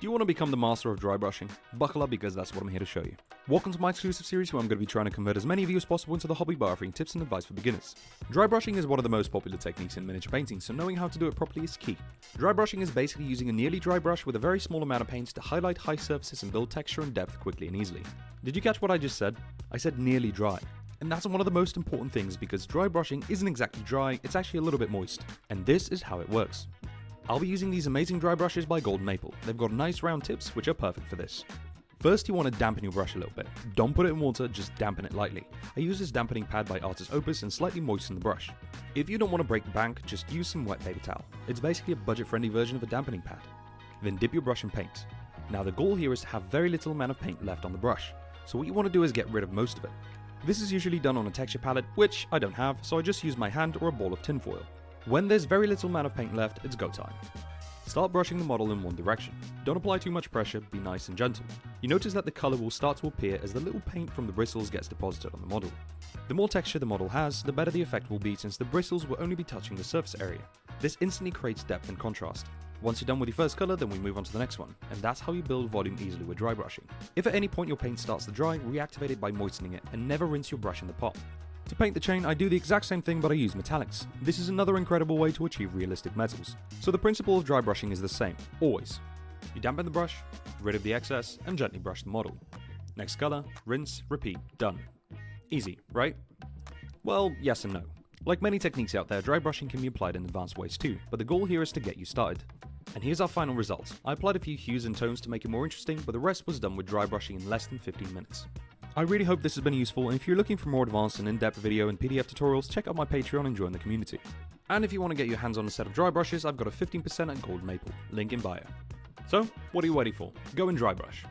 Do you want to become the master of dry brushing? Buckle up because that's what I'm here to show you. Welcome to my exclusive series where I'm going to be trying to convert as many of you as possible into the hobby by offering tips and advice for beginners. Dry brushing is one of the most popular techniques in miniature painting, so knowing how to do it properly is key. Dry brushing is basically using a nearly dry brush with a very small amount of paint to highlight high surfaces and build texture and depth quickly and easily. Did you catch what I just said? I said nearly dry. And that's one of the most important things because dry brushing isn't exactly dry, it's actually a little bit moist. And this is how it works. I'll be using these amazing dry brushes by Golden Maple. They've got nice round tips which are perfect for this. First, you want to dampen your brush a little bit. Don't put it in water, just dampen it lightly. I use this dampening pad by Artis Opus and slightly moisten the brush. If you don't want to break the bank, just use some wet paper towel. It's basically a budget-friendly version of a dampening pad. Then dip your brush in paint. Now the goal here is to have very little amount of paint left on the brush, so what you want to do is get rid of most of it. This is usually done on a texture palette, which I don't have, so I just use my hand or a ball of tinfoil. When there's very little amount of paint left, it's go time. Start brushing the model in one direction. Don't apply too much pressure, be nice and gentle. You notice that the colour will start to appear as the little paint from the bristles gets deposited on the model. The more texture the model has, the better the effect will be since the bristles will only be touching the surface area. This instantly creates depth and contrast. Once you're done with your first colour, then we move on to the next one, and that's how you build volume easily with dry brushing. If at any point your paint starts to dry, reactivate it by moistening it and never rinse your brush in the pot. To paint the chain, I do the exact same thing but I use metallics. This is another incredible way to achieve realistic metals. So the principle of dry brushing is the same, always. You dampen the brush, rid of the excess, and gently brush the model. Next colour, rinse, repeat, done. Easy, right? Well, yes and no. Like many techniques out there, dry brushing can be applied in advanced ways too, but the goal here is to get you started. And here's our final result. I applied a few hues and tones to make it more interesting, but the rest was done with dry brushing in less than 15 minutes. I really hope this has been useful, and if you're looking for more advanced and in-depth video and PDF tutorials, check out my Patreon and join the community. And if you want to get your hands on a set of dry brushes, I've got a 15% at Golden Maple, link in bio. So, what are you waiting for? Go and dry brush.